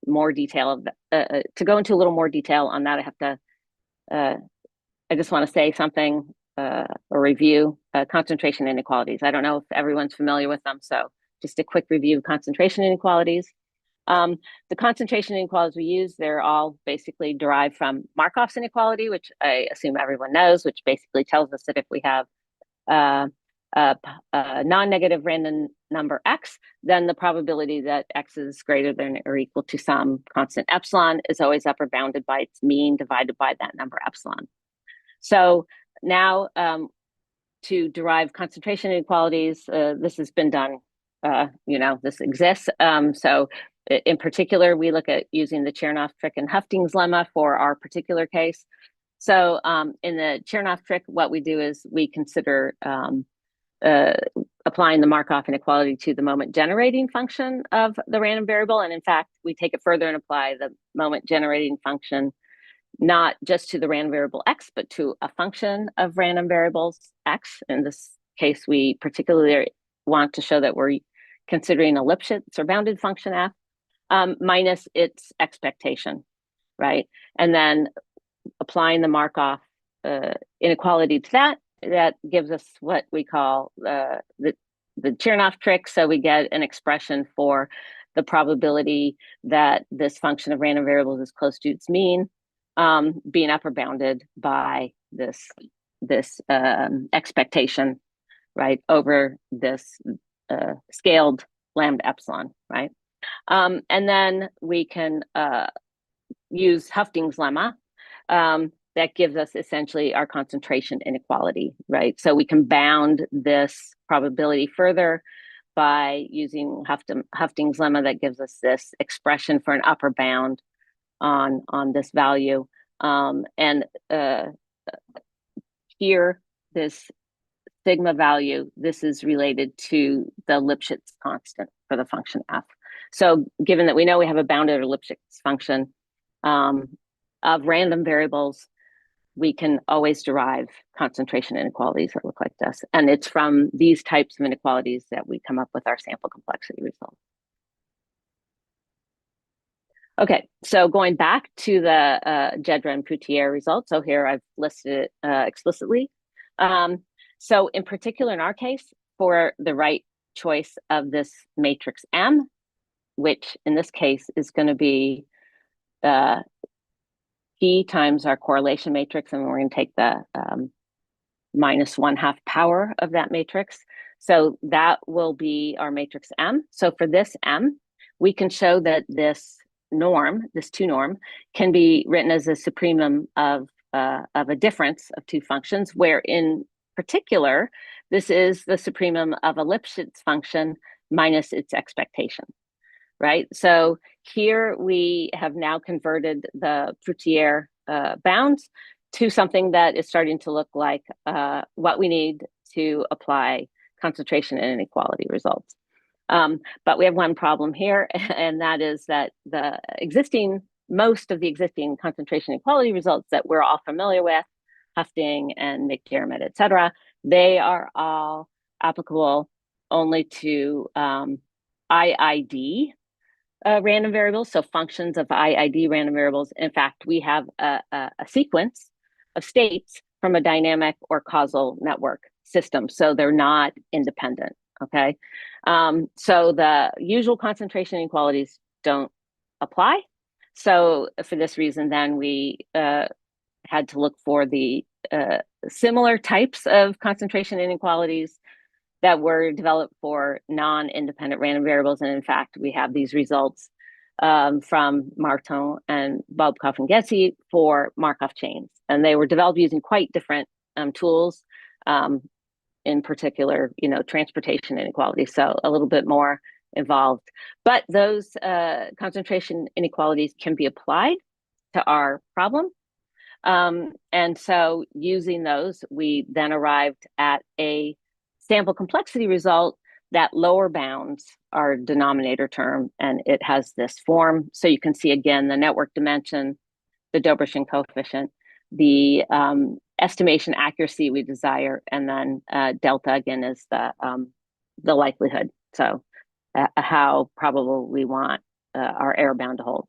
more detail of to go into a little more detail on that, I have to, I just want to say something or review concentration inequalities. I don't know if everyone's familiar with them, so just a quick review of concentration inequalities. The concentration inequalities we use, they're all basically derived from Markov's inequality, which I assume everyone knows, which basically tells us that if we have a non-negative random number x, then the probability that x is greater than or equal to some constant epsilon is always upper bounded by its mean divided by that number epsilon. So now to derive concentration inequalities, this has been done this exists. So in particular, we look at using the Chernoff-Trick and Hufting's lemma for our particular case. So in the Chernoff-Trick, what we do is we consider applying the Markov inequality to the moment generating function of the random variable. And in fact, we take it further and apply the moment generating function not just to the random variable x, but to a function of random variables x. In this case, we particularly want to show that we're considering a Lipschitz or bounded function f minus its expectation, right? And then applying the Markov inequality to that gives us what we call the Chernoff trick. So we get an expression for the probability that this function of random variables is close to its mean, being upper bounded by this expectation, right, over this scaled lambda epsilon, right? And then we can use Hufting's lemma. That gives us essentially our concentration inequality, right? So we can bound this probability further by using Hufting's lemma that gives us this expression for an upper bound on this value. And here, this sigma value, this is related to the Lipschitz constant for the function f. So given that we know we have a bounded or Lipschitz function of random variables, we can always derive concentration inequalities that look like this. And it's from these types of inequalities that we come up with our sample complexity result. Okay, so going back to the Gedra and Poutier results. So here I've listed it explicitly. So in particular, in our case, for the right choice of this matrix M, which in this case is going to be P times our correlation matrix, and we're going to take the minus 1/2 power of that matrix. So that will be our matrix M. So for this M, we can show that this norm, this 2 norm, can be written as a supremum of a difference of 2 functions, where in particular, this is the supremum of a Lipschitz function minus its expectation, right? So here we have now converted the Poutier bounds to something that is starting to look like what we need to apply concentration and inequality results. But we have one problem here, and that is that most of the existing concentration inequality results that we're all familiar with, Hufting and McDermott, et cetera, they are all applicable only to IID random variables, so functions of IID random variables. In fact, we have a sequence of states from a dynamic or causal network system, so they're not independent, okay? So the usual concentration inequalities don't apply. So for this reason, then we had to look for the similar types of concentration inequalities that were developed for non-independent random variables. And in fact, we have these results from Martin and Bobkov and Gessi for Markov chains. And they were developed using quite different tools, in particular, transportation inequality. So a little bit more involved. But those concentration inequalities can be applied to our problem. And so using those, we then arrived at a sample complexity result that lower bounds our denominator term, and it has this form. So you can see again the network dimension, the Dobrashin coefficient, the estimation accuracy we desire, and then delta again is the likelihood. So how probable we want our error bound to hold.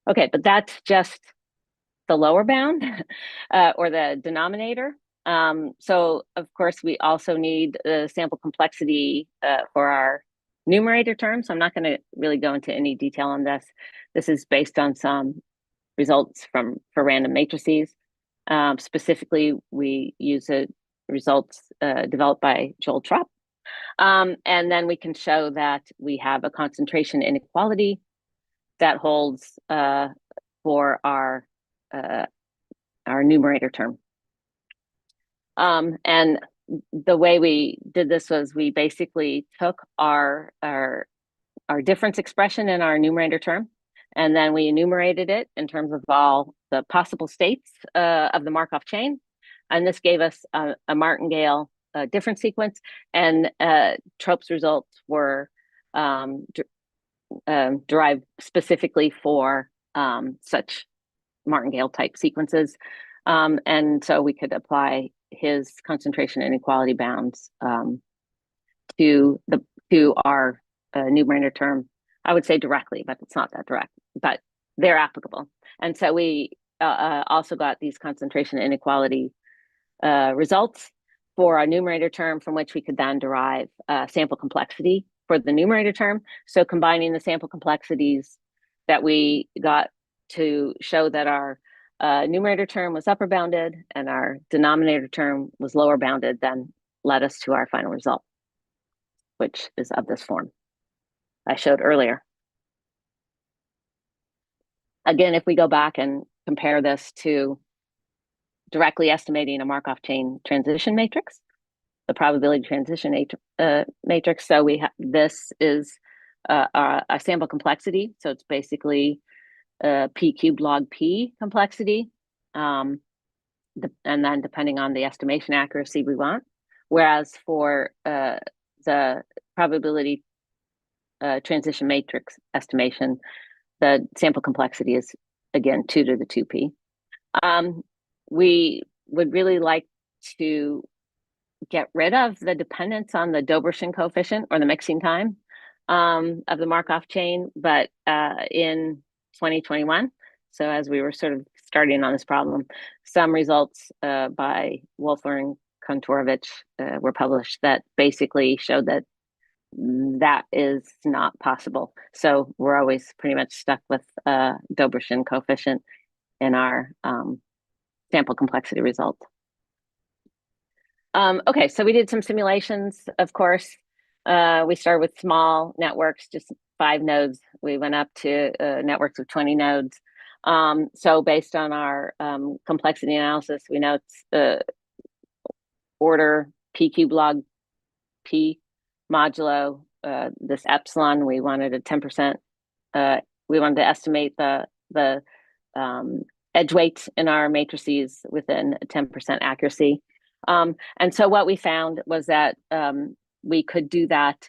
Okay, but that's just the lower bound or the denominator. So of course, we also need the sample complexity for our numerator term. So I'm not going to really go into any detail on this. This is based on some results for random matrices. Specifically, we use results developed by Joel Tropp. And then we can show that we have a concentration inequality that holds for our numerator term. And the way we did this was we basically took our difference expression in our numerator term, and then we enumerated it in terms of all the possible states of the Markov chain. And this gave us a martingale difference sequence, and Trope's results were derived specifically for such martingale type sequences. And so we could apply his concentration inequality bounds to our numerator term. I would say directly, but it's not that direct, but they're applicable. And so we also got these concentration inequality results for our numerator term, from which we could then derive sample complexity for the numerator term. So combining the sample complexities that we got to show that our numerator term was upper bounded and our denominator term was lower bounded, then led us to our final result, which is of this form I showed earlier. Again, if we go back and compare this to directly estimating a Markov chain transition matrix, the probability transition matrix. So this is a sample complexity. So it's basically p cubed log p complexity, and then depending on the estimation accuracy we want. Whereas for the probability transition matrix estimation, the sample complexity is again 2 to the 2p. We would really like to get rid of the dependence on the Dobrashin coefficient or the mixing time of the Markov chain, but in 2021, so as we were sort of starting on this problem, some results by Wolfer and Kontorovich were published that basically showed that that is not possible. So we're always pretty much stuck with Dobrashin coefficient in our sample complexity result. Okay, so we did some simulations, of course. We started with small networks, just 5 nodes. We went up to networks of 20 nodes. So based on our complexity analysis, we know it's order p cubed log p modulo this epsilon. We wanted a 10%. We wanted to estimate the edge weights in our matrices within 10% accuracy. And so what we found was that we could do that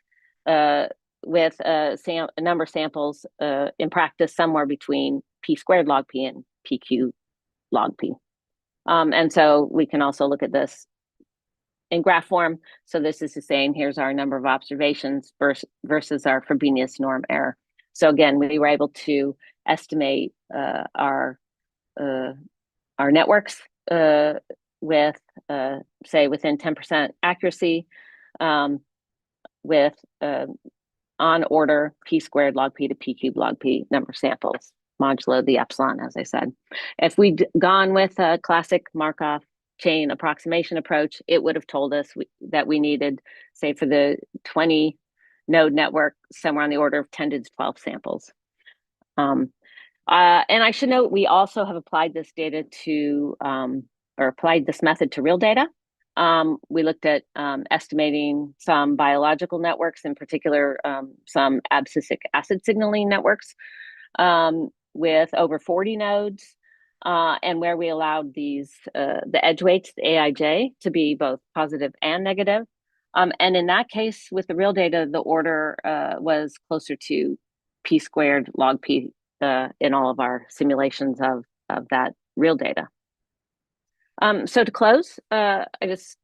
with a number of samples in practice somewhere between p squared log p and pq log p. And so we can also look at this in graph form. So this is the same. Here's our number of observations versus our Frobenius norm error. So again, we were able to estimate our networks with say within 10% accuracy with on order p squared log p to p cubed log p number of samples modulo the epsilon, as I said. If we'd gone with a classic Markov chain approximation approach, it would have told us that we needed, say for the 20 node network, somewhere on the order of 10 to 12 samples. And I should note, we also have applied this data to or applied this method to real data. We looked at estimating some biological networks, in particular, some abscisic acid signaling networks with over 40 nodes, and where we allowed these, the edge weights, the AIJ, to be both positive and negative. And in that case, with the real data, the order was closer to p squared log p in all of our simulations of that real data. So to close, I just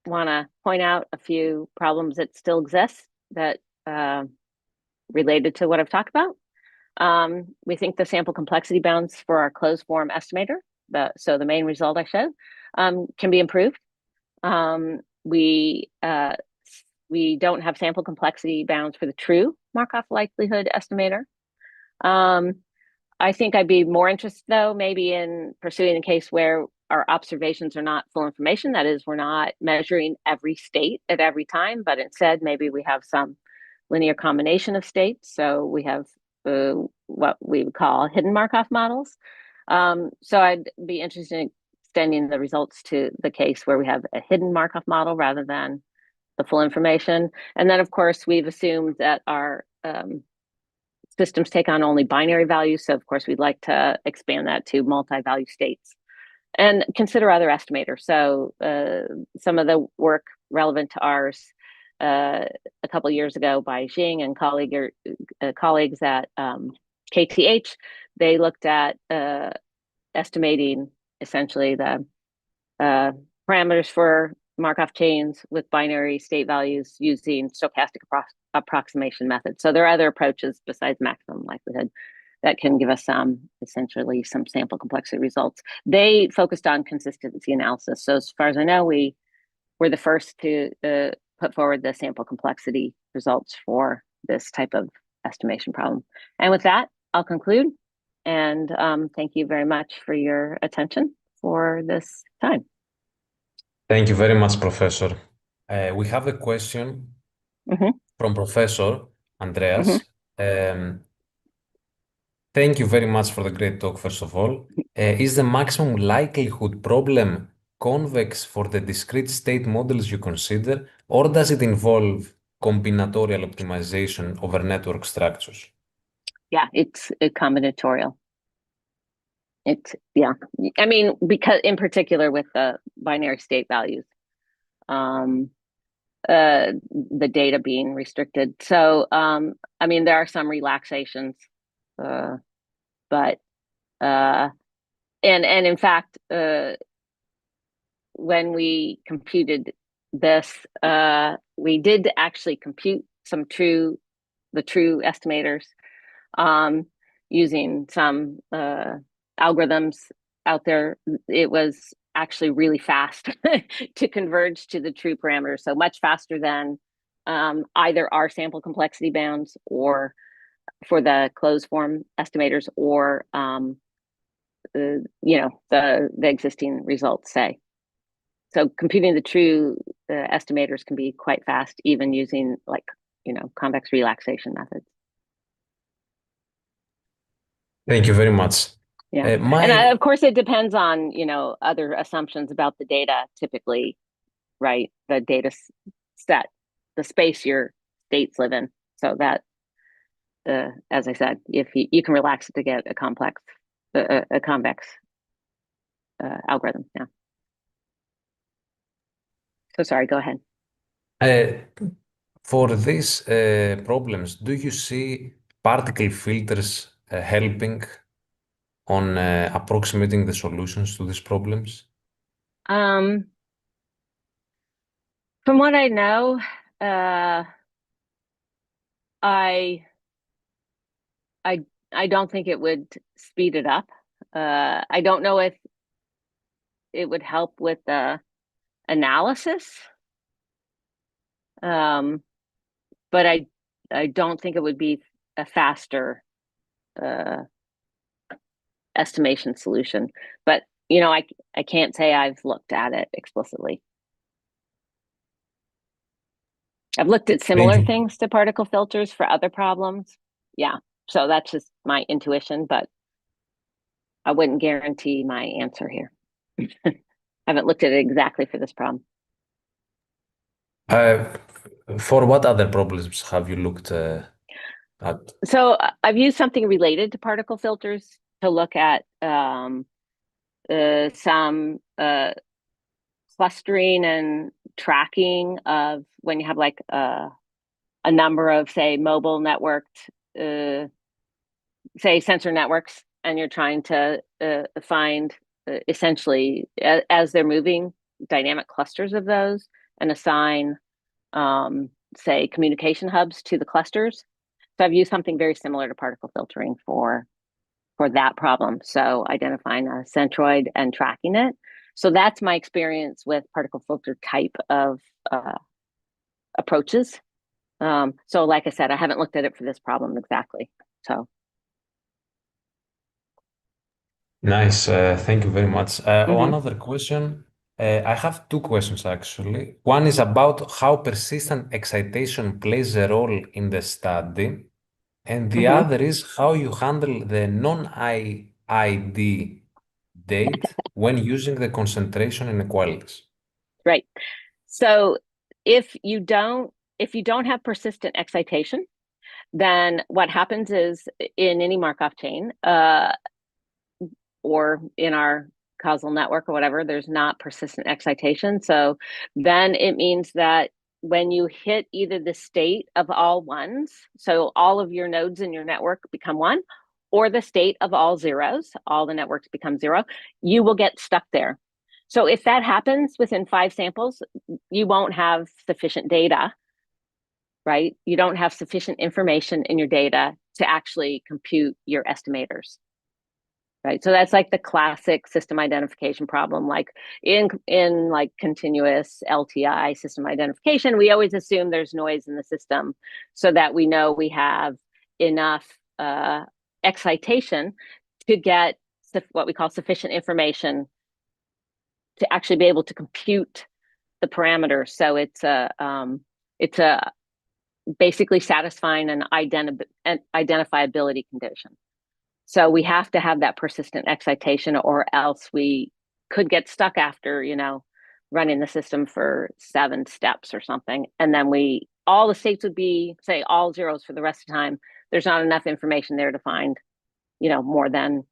want to point out a few problems that still exist that related to what I've talked about. We think the sample complexity bounds for our closed form estimator, so the main result I showed, can be improved. We don't have sample complexity bounds for the true Markov likelihood estimator. I think I'd be more interested, though, maybe in pursuing a case where our observations are not full information. That is, we're not measuring every state at every time, but instead maybe we have some linear combination of states. So we have what we would call hidden Markov models. So I'd be interested in extending the results to the case where we have a hidden Markov model rather than the full information. And then, of course, we've assumed that our systems take on only binary values. So, of course, we'd like to expand that to multi-value states and consider other estimators. So some of the work relevant to ours a couple of years ago by Jing and colleagues at KTH, they looked at estimating essentially the parameters for Markov chains with binary state values using stochastic approximation methods. So there are other approaches besides maximum likelihood that can give us essentially some sample complexity results. They focused on consistency analysis. So as far as I know, we were the first to put forward the sample complexity results for this type of estimation problem. And with that, I'll conclude. And thank you very much for your attention for this time. Thank you very much, Professor. We have a question from Professor Andreas. Thank you very much for the great talk, first of all. Is the maximum likelihood problem convex for the discrete state models you consider, or does it involve combinatorial optimization over network structures? Yeah, it's combinatorial. I mean, because in particular with the binary state values, the data being restricted. So, I mean, there are some relaxations, but and in fact, when we computed this, we did actually compute the true estimators using some algorithms out there. It was actually really fast to converge to the true parameters, so much faster than either our sample complexity bounds or for the closed form estimators or the existing results say. So computing the true estimators can be quite fast, even using convex relaxation methods. Thank you very much. Yeah, and of course it depends on other assumptions about the data. Typically, right, the data set, the space your states live in. So that, as I said, if you can relax it to get a convex algorithm. Yeah. So sorry. Go ahead. For these problems, do you see particle filters helping on approximating the solutions to these problems? From what I know, I don't think it would speed it up. I don't know if it would help with the analysis, but I don't think it would be a faster estimation solution. But I can't say I've looked at it explicitly. I've looked at similar things to particle filters for other problems. Yeah, so that's just my intuition, but I wouldn't guarantee my answer here. I haven't looked at it exactly for this problem. For what other problems have you looked at? So I've used something related to particle filters to look at some clustering and tracking of when you have like a number of, say, mobile networked, say, sensor networks, and you're trying to find essentially, as they're moving, dynamic clusters of those and assign, say, communication hubs to the clusters. So I've used something very similar to particle filtering for that problem. So identifying a centroid and tracking it. So that's my experience with particle filter type of approaches. So like I said, I haven't looked at it for this problem exactly. So. Nice. Thank you very much. One other question. I have two questions actually. One is about how persistent excitation plays a role in the study. And the other is how you handle the non-ID date when using the concentration inequalities? Right. So if you don't have persistent excitation, then what happens is in any Markov chain, or in our causal network or whatever, there's not persistent excitation. So then it means that when you hit either the state of all ones, so all of your nodes in your network become one, or the state of all zeros, all the networks become zero, you will get stuck there. So if that happens within 5 samples, you won't have sufficient data, right? You don't have sufficient information in your data to actually compute your estimators. Right. So that's like the classic system identification problem. Like in like continuous LTI system identification, we always assume there's noise in the system so that we know we have enough excitation to get what we call sufficient information to actually be able to compute the parameters. So it's a basically satisfying an identifiability condition. So we have to have that persistent excitation, or else we could get stuck after, running the system for 7 steps or something. And then all the states would be, say, all zeros for the rest of the time. There's not enough information there to find, more than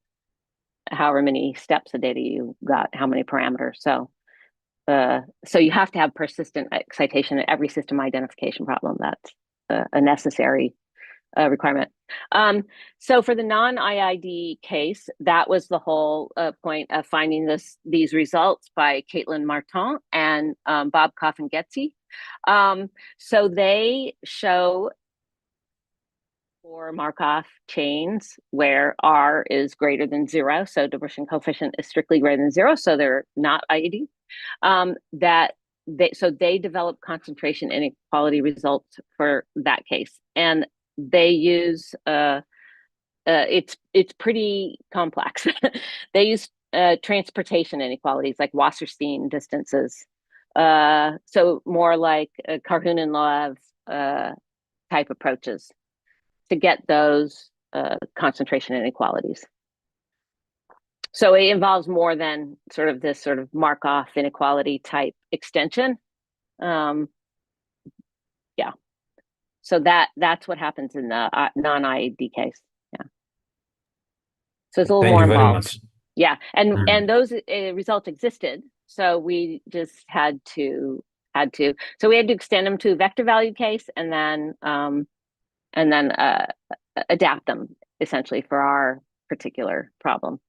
however many steps of data you got, how many parameters. So you have to have persistent excitation in every system identification problem. That's a necessary requirement. So for the non-IID case, that was the whole point of finding these results by Caitlin Martin and Bob Coffin-Getzy. So they show for Markov chains where R is greater than 0, so distribution coefficient is strictly greater than 0, so they're not IID. They develop concentration inequality results for that case, and they use it's pretty complex. They use transportation inequalities like Wasserstein distances, so more like Karhunen-Loew type approaches to get those concentration inequalities. So it involves more than this Markov inequality type extension. Yeah. So that's what happens in the non-IID case. Yeah. So it's a little Thank more you very involved. much. Yeah, and those results existed, so we just had to. So we had to extend them to a vector value case, and then adapt them essentially for our particular problem.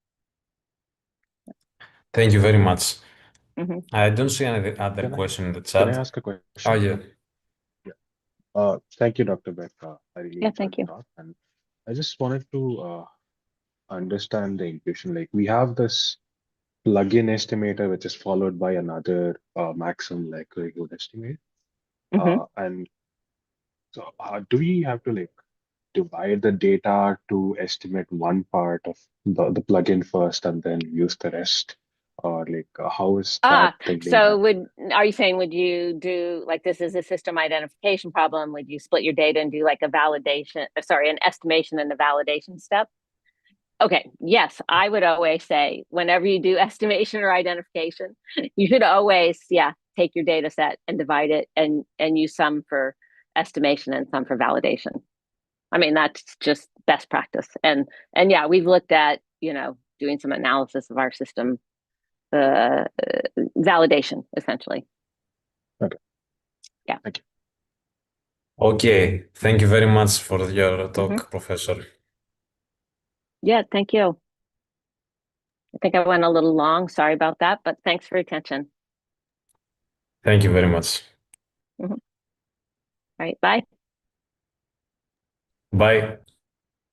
Thank you very much. Mm-hmm. I don't see any other question in the chat. Can I ask a question? Oh, yeah. Thank you, Dr. Beck. I really enjoyed Thank you. the talk, and I just wanted to understand the intuition. Like we have this plug-in estimator, which is followed by another maxim, like very good estimate. Mm-hmm. And so, do we have to divide the data to estimate one part of the plugin first, and then use the rest, or how is that being So done? are you saying, would you do, like, this is a system identification problem, would you split your data and do like an estimation and a validation step? Okay, yes, I would always say whenever you do estimation or identification, you should always, take your data set and divide it and use some for estimation and some for validation. I mean, that's just best practice. And yeah, we've looked at, doing some analysis of our system validation, essentially. Okay. Yeah. Thank you. Okay. Thank you very much for your talk, Mm-hmm. Professor. Yeah, thank you. I think I went a little long. Sorry about that, but thanks for your attention. Thank you very much. Mm-hmm. All right, bye. Bye.